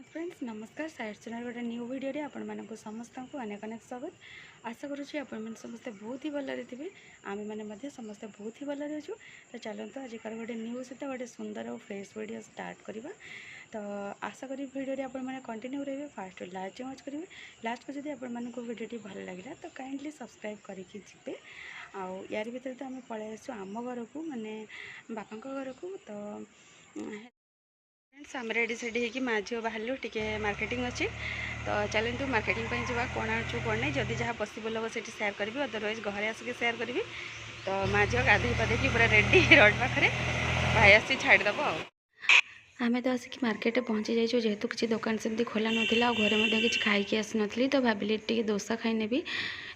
Friends नमस्कार side channel गोटे new video रे आपण मानक समस्त को अनेक अनेक स्वागत। आशा करुँच आपण समस्ते बहुत ही भलरे थे। आम मैंने समस्ते बहुत ही भलरे अच्छु। तो चलते आजिकार गोटे न्यू सहित गोटे सुंदर और फ्रेश वीडियो स्टार्ट करवा। तो आशा करी वीडियो आपण मैंने कंटिन्यू रहे फास्ट लास्ट वॉच करेंगे। लास्ट को जब आपण को वीडियो भल लगे तो काइंडली सब्सक्राइब करके जी। आउ यार भर तो आम पलि आसु आम घर को माने बापा घर को। तो फ्रेंड्स आम रेडी सेडी होगी माँ झील बाहर टे मार्केटिंग अच्छी। तो चलते मार्केटिंग जा कौन आणु कौन नहीं जदि जहाँ पसिबल हम से सेयार करी अदरवाइज घरे आसिक सेयार करी। तो माँ झील गाधे पाधे पूरा रेडी रोड पाखे भाई आसी छाड़देव। आम तो आसिक मार्केट पहुँची जाइए जेहेतु किसी दुकान सेमती खोला नाला घरे किसी खाई आसी नी। तो भाविली टे दोसा खाई नेबी।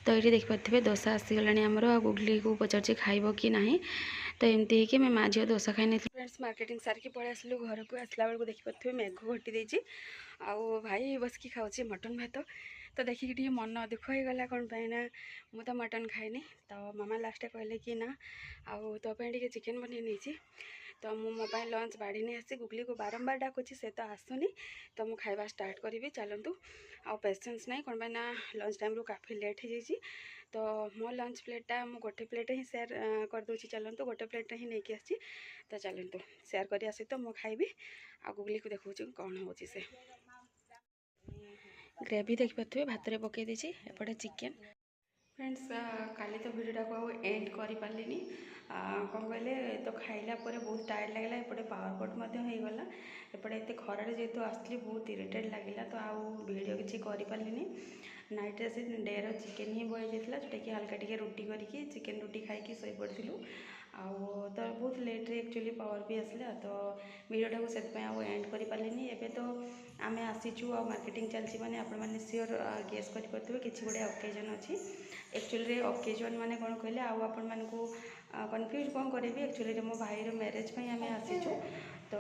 तो ये देखिपे दोसा आसीगला आमर आ गुगली को पचार खाइब कि ना। तो एमती है कि मैं माँ झील दोसा खाई नहीं। फ्रेंड्स मार्केटिंग सारिकी पलि आसलु घर को आसला बेलू देखिपे मेघ घटी देती आउ भाई बसकी खाऊँ मटन भात। तो देखिए मन दुख हो गला कौन ना मुझे तो मटन खाएनी। तो मामा लास्ट कहले कि ना आउ तो टे चिकेन बन नहीं। तो मु मोबाइल लंच बाड़ी नहीं आसी गुगली को बारंबार डाकुची से तो आसुनी। तो मुझे खाइबा स्टार्ट करी चलतु आउ पेसेंस नहीं कौन ना लंच टाइम रू काफ़ी लेट हो जाइए। तो मो लंच प्लेटा मु गोटे प्लेट ही सेयार करदे। चलतु गोटे प्लेट ही नहीं आसी। तो चलतु सेयार कर आसी। तो मुझे खाइबी आ गुगली को देखा कौन हो से ग्रेवी देखिपे भात में पकई देती एपटे चिकेन। फ्रेंड्स काली तो वीडियो को एंड कर पारे कौन कहले। तो खाइला बहुत टायर्ड लगे एपटे पावर कट होगला एपटे एत खरार जेहतु आसली बहुत इरिटेट लगे। तो आउ वीडियो किसी करें नाइट से डेर चिकेन ही बही जाता जोटा कि हल्का टे रुटी करके चिकेन रुटी खाई शो पड़ू। आउ तो बहुत लेट रे एक्चुअली पावर भी आसला। तो वीडियोटा को से एंड कर पारे। एबे तो आम आसीचु आ मार्केटिंग चलती माने आपण मैंने सियोर गेस करेंगे किसी गोटे ओकेजन अच्छी। एक्चुअली ओकेजन माने कौन कहले आपण मानकू कन्फ्यूज कौन करी। एक्चुअली मो भाईर मैरेज आम आसीचु। तो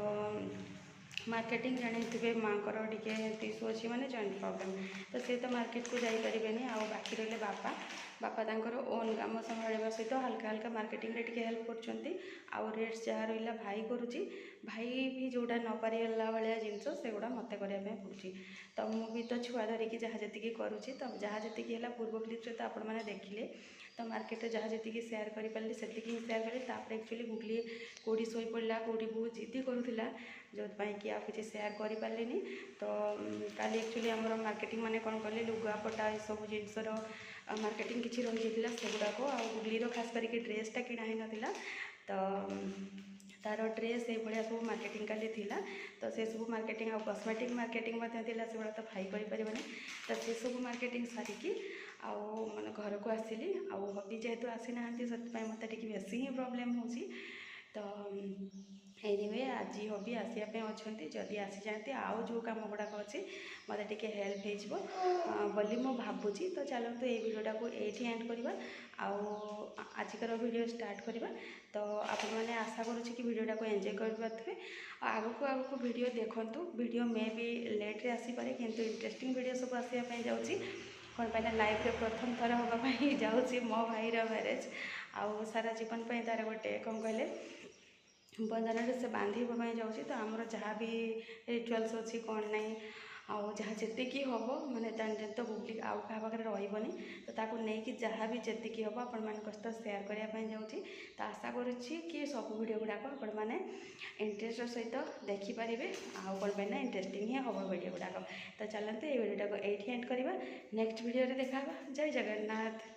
मार्केटिंग जानी माँ टे इशू अच्छी माने जॉइंट प्रॉब्लम। तो सी तो मार्केट को जापरेनि आ बाकी रही बापा बापा तांकर ओन काम संभाड़ा सहित हल्का हल्का मार्केटिंग रे हेल्प कर रेट्स जहाँ रहा भाई करुच्ची। भाई भी जोड़ा न पारिला भाया जिनस से गुड़ा मत करने पड़ी। तो मुझे तो छुआ धरिकी जहाँ जी करुच्ची। तो जहाँ जी है पूर्व क्लिप्स तो आपण मैंने देखिले। तो मार्केट जहाँ जी सेयार कर पारे से सेयार करें। एक्चुअली गुगली कौटी शो पड़ा कौटी बहुत जिद्दी करूला जो कि आप किसी सेयार कर पारे। तो काली एक्चुअली आम मार्केटिंग माने कौन कले लुगापटा ये सब जिनसर मार्केटिंग किसी रही जाता से गुड़ाक आ गुगलीर खास करके ड्रेसटा किणा ही नाला। तो तार ड्रेस ये भाया सब मार्केटिंग काली थिला। तो से सब मार्केटिंग आ कस्मेटिक मार्केटिंग से गुड़ा तो भाई करें। तो से सब मार्केटिंग सारिकी आउ मैंने घर को आसिली आउ हबी जेहेतु आसी ना से मत बेसी ही प्रोब्लेम हो। तो एनिवे आज हबी आसापी अच्छा जदि आसी जाती आउ जो कम गुड़ाक अच्छी मत टे हेल्प हो मु भावुची। तो चलते ये वीडियोटा को ये एंड करवा आजिकार वीडियो स्टार्ट करवा। तो आपण मैंने आशा करुच्ची कि वीडियोटा को एंजॉय कर आगक आगक वीडियो देखु। वीडियो मे भी लेट्रे आसीपे किंतु इंटरेस्टिंग वीडियो सब आसापी जाऊँगी कौन पाइना लाइफ रे प्रथम थर हाँपाई जाऊँगी मो भाईर मैरेज आउ सारा जीवन तार गोटे कौन कहले बंधन से बांधवाई जाऊँगी। तो आमर जहाँ भी रिचुअल्स अच्छी कौन ना आउ जहाँ जी हम माने तो गुगली आउ क्या पाखे रही। तो ताकू नहीं जहाँ भी जी हम आपण मान सहित सेयार करने जाऊँगी। तो आशा करुच्ची कि सब वीडियो गुड़ाक आपण मैंने इंटरेस्ट सहित देखिपारे आउ कौन पाइना इंटरेस्टिंग ही हम वीडियो गुड़ाक। तो चलते ये वीडियोटा को ये एंड करवा नेक्स्ट वीडियो देखा। जय जगन्नाथ।